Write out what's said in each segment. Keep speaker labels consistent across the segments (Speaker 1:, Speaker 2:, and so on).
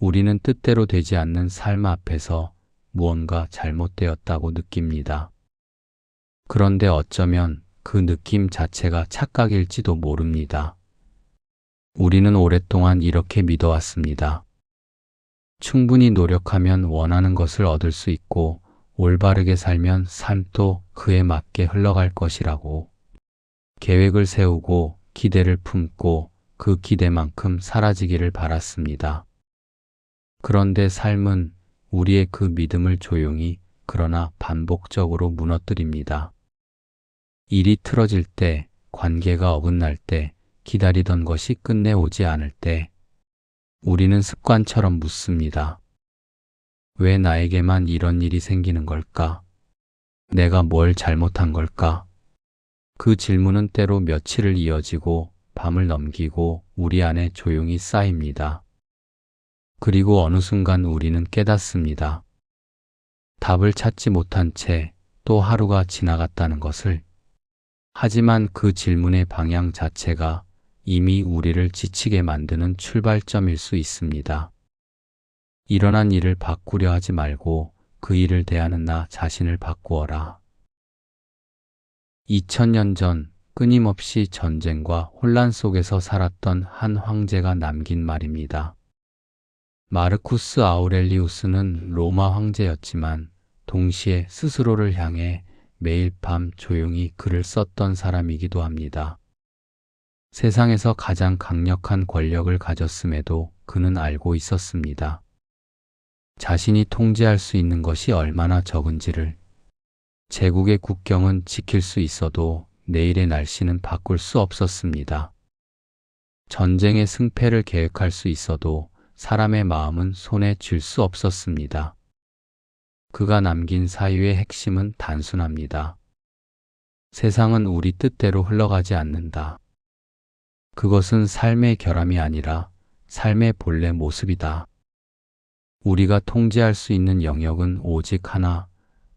Speaker 1: 우리는 뜻대로 되지 않는 삶 앞에서 무언가 잘못되었다고 느낍니다. 그런데 어쩌면 그 느낌 자체가 착각일지도 모릅니다. 우리는 오랫동안 이렇게 믿어왔습니다. 충분히 노력하면 원하는 것을 얻을 수 있고 올바르게 살면 삶도 그에 맞게 흘러갈 것이라고. 계획을 세우고 기대를 품고 그 기대만큼 사라지기를 바랐습니다. 그런데 삶은 우리의 그 믿음을 조용히 그러나 반복적으로 무너뜨립니다. 일이 틀어질 때, 관계가 어긋날 때, 기다리던 것이 끝내 오지 않을 때, 우리는 습관처럼 묻습니다. 왜 나에게만 이런 일이 생기는 걸까? 내가 뭘 잘못한 걸까? 그 질문은 때로 며칠을 이어지고 밤을 넘기고 우리 안에 조용히 쌓입니다. 그리고 어느 순간 우리는 깨닫습니다. 답을 찾지 못한 채 또 하루가 지나갔다는 것을. 하지만 그 질문의 방향 자체가 이미 우리를 지치게 만드는 출발점일 수 있습니다. 일어난 일을 바꾸려 하지 말고 그 일을 대하는 나 자신을 바꾸어라. 2000년 전 끊임없이 전쟁과 혼란 속에서 살았던 한 황제가 남긴 말입니다. 마르쿠스 아우렐리우스는 로마 황제였지만 동시에 스스로를 향해 매일 밤 조용히 글을 썼던 사람이기도 합니다. 세상에서 가장 강력한 권력을 가졌음에도 그는 알고 있었습니다. 자신이 통제할 수 있는 것이 얼마나 적은지를. 제국의 국경은 지킬 수 있어도 내일의 날씨는 바꿀 수 없었습니다. 전쟁의 승패를 계획할 수 있어도 사람의 마음은 손에 쥘 수 없었습니다. 그가 남긴 사유의 핵심은 단순합니다. 세상은 우리 뜻대로 흘러가지 않는다. 그것은 삶의 결함이 아니라 삶의 본래 모습이다. 우리가 통제할 수 있는 영역은 오직 하나,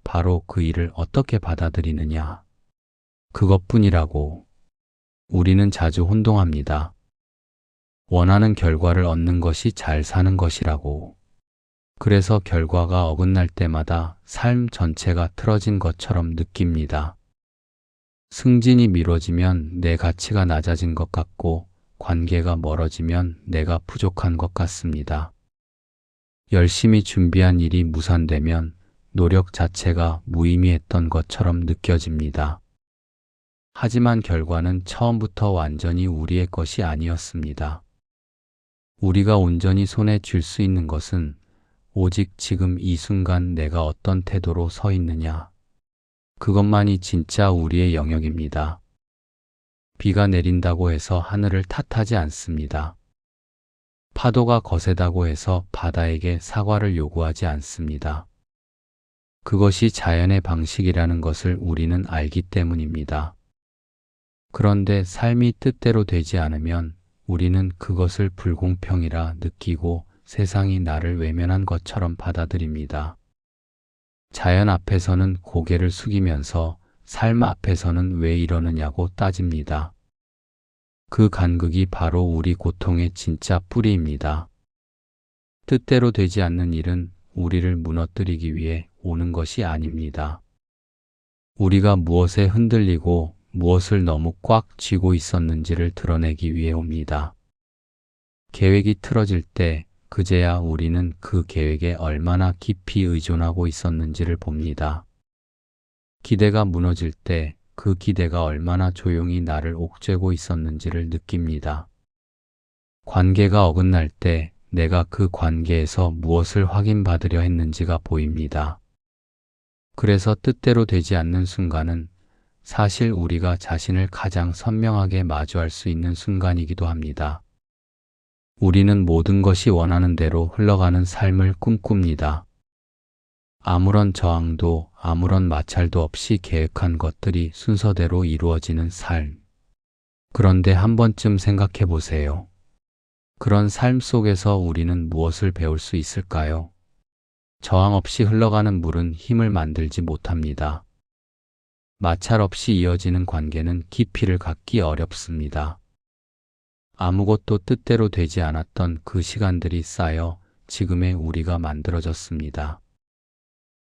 Speaker 1: 바로 그 일을 어떻게 받아들이느냐. 그것뿐이라고. 우리는 자주 혼동합니다. 원하는 결과를 얻는 것이 잘 사는 것이라고. 그래서 결과가 어긋날 때마다 삶 전체가 틀어진 것처럼 느낍니다. 승진이 미뤄지면 내 가치가 낮아진 것 같고 관계가 멀어지면 내가 부족한 것 같습니다. 열심히 준비한 일이 무산되면 노력 자체가 무의미했던 것처럼 느껴집니다. 하지만 결과는 처음부터 완전히 우리의 것이 아니었습니다. 우리가 온전히 손에 쥘 수 있는 것은 오직 지금 이 순간 내가 어떤 태도로 서 있느냐. 그것만이 진짜 우리의 영역입니다. 비가 내린다고 해서 하늘을 탓하지 않습니다. 파도가 거세다고 해서 바다에게 사과를 요구하지 않습니다. 그것이 자연의 방식이라는 것을 우리는 알기 때문입니다. 그런데 삶이 뜻대로 되지 않으면 우리는 그것을 불공평이라 느끼고 세상이 나를 외면한 것처럼 받아들입니다. 자연 앞에서는 고개를 숙이면서 삶 앞에서는 왜 이러느냐고 따집니다. 그 간극이 바로 우리 고통의 진짜 뿌리입니다. 뜻대로 되지 않는 일은 우리를 무너뜨리기 위해 오는 것이 아닙니다. 우리가 무엇에 흔들리고 무엇을 너무 꽉 쥐고 있었는지를 드러내기 위해 옵니다. 계획이 틀어질 때 그제야 우리는 그 계획에 얼마나 깊이 의존하고 있었는지를 봅니다. 기대가 무너질 때 그 기대가 얼마나 조용히 나를 옥죄고 있었는지를 느낍니다. 관계가 어긋날 때 내가 그 관계에서 무엇을 확인받으려 했는지가 보입니다. 그래서 뜻대로 되지 않는 순간은 사실 우리가 자신을 가장 선명하게 마주할 수 있는 순간이기도 합니다. 우리는 모든 것이 원하는 대로 흘러가는 삶을 꿈꿉니다. 아무런 저항도 아무런 마찰도 없이 계획한 것들이 순서대로 이루어지는 삶. 그런데 한 번쯤 생각해 보세요. 그런 삶 속에서 우리는 무엇을 배울 수 있을까요? 저항 없이 흘러가는 물은 힘을 만들지 못합니다. 마찰 없이 이어지는 관계는 깊이를 갖기 어렵습니다. 아무것도 뜻대로 되지 않았던 그 시간들이 쌓여 지금의 우리가 만들어졌습니다.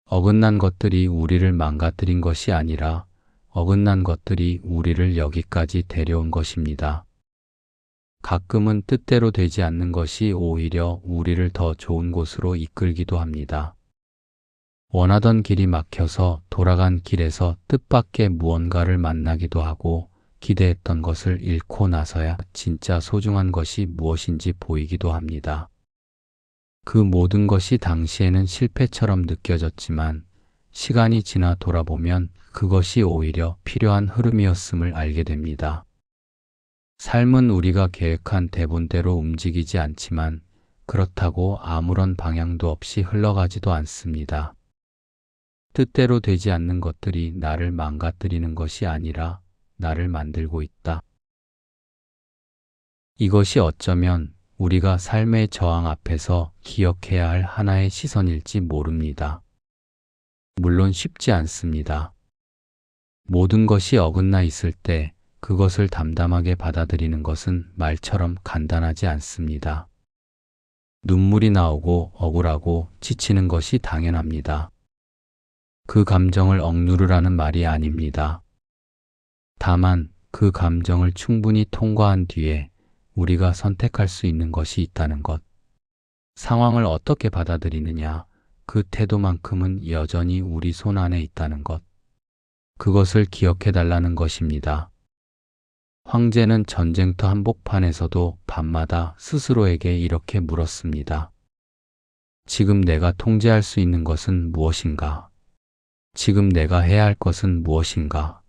Speaker 1: 어긋난 것들이 우리를 망가뜨린 것이 아니라 어긋난 것들이 우리를 여기까지 데려온 것입니다. 가끔은 뜻대로 되지 않는 것이 오히려 우리를 더 좋은 곳으로 이끌기도 합니다. 원하던 길이 막혀서 돌아간 길에서 뜻밖의 무언가를 만나기도 하고 기대했던 것을 잃고 나서야 진짜 소중한 것이 무엇인지 보이기도 합니다. 그 모든 것이 당시에는 실패처럼 느껴졌지만 시간이 지나 돌아보면 그것이 오히려 필요한 흐름이었음을 알게 됩니다. 삶은 우리가 계획한 대본대로 움직이지 않지만 그렇다고 아무런 방향도 없이 흘러가지도 않습니다. 뜻대로 되지 않는 것들이 나를 망가뜨리는 것이 아니라 나를 만들고 있다. 이것이 어쩌면 우리가 삶의 저항 앞에서 기억해야 할 하나의 시선일지 모릅니다. 물론 쉽지 않습니다. 모든 것이 어긋나 있을 때 그것을 담담하게 받아들이는 것은 말처럼 간단하지 않습니다. 눈물이 나오고 억울하고 지치는 것이 당연합니다. 그 감정을 억누르라는 말이 아닙니다. 다만 그 감정을 충분히 통과한 뒤에 우리가 선택할 수 있는 것이 있다는 것. 상황을 어떻게 받아들이느냐, 그 태도만큼은 여전히 우리 손 안에 있다는 것. 그것을 기억해 달라는 것입니다. 황제는 전쟁터 한복판에서도 밤마다 스스로에게 이렇게 물었습니다. 지금 내가 통제할 수 있는 것은 무엇인가? 지금 내가 해야 할 것은 무엇인가?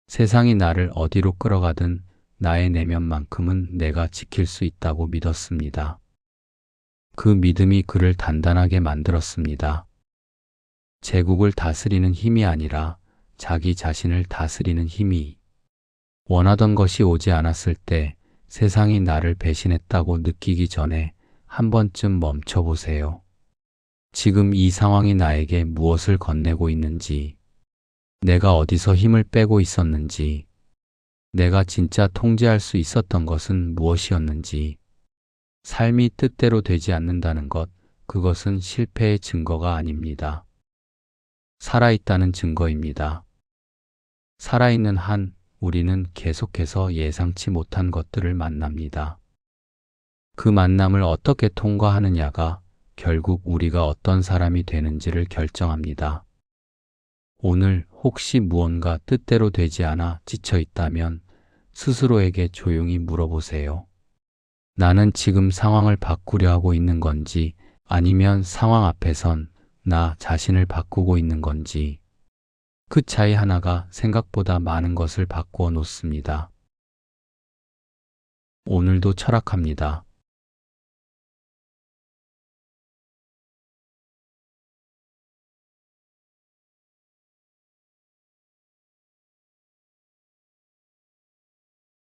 Speaker 1: 세상이 나를 어디로 끌어가든 나의 내면만큼은 내가 지킬 수 있다고 믿었습니다. 그 믿음이 그를 단단하게 만들었습니다. 제국을 다스리는 힘이 아니라 자기 자신을 다스리는 힘이. 원하던 것이 오지 않았을 때 세상이 나를 배신했다고 느끼기 전에 한 번쯤 멈춰보세요. 지금 이 상황이 나에게 무엇을 건네고 있는지, 내가 어디서 힘을 빼고 있었는지, 내가 진짜 통제할 수 있었던 것은 무엇이었는지. 삶이 뜻대로 되지 않는다는 것, 그것은 실패의 증거가 아닙니다. 살아있다는 증거입니다. 살아있는 한 우리는 계속해서 예상치 못한 것들을 만납니다. 그 만남을 어떻게 통과하느냐가 결국 우리가 어떤 사람이 되는지를 결정합니다. 오늘 혹시 무언가 뜻대로 되지 않아 지쳐 있다면 스스로에게 조용히 물어보세요. 나는 지금 상황을 바꾸려 하고 있는 건지 아니면 상황 앞에선 나 자신을 바꾸고 있는 건지. 그 차이 하나가 생각보다 많은 것을 바꾸어 놓습니다. 오늘도 철학합니다.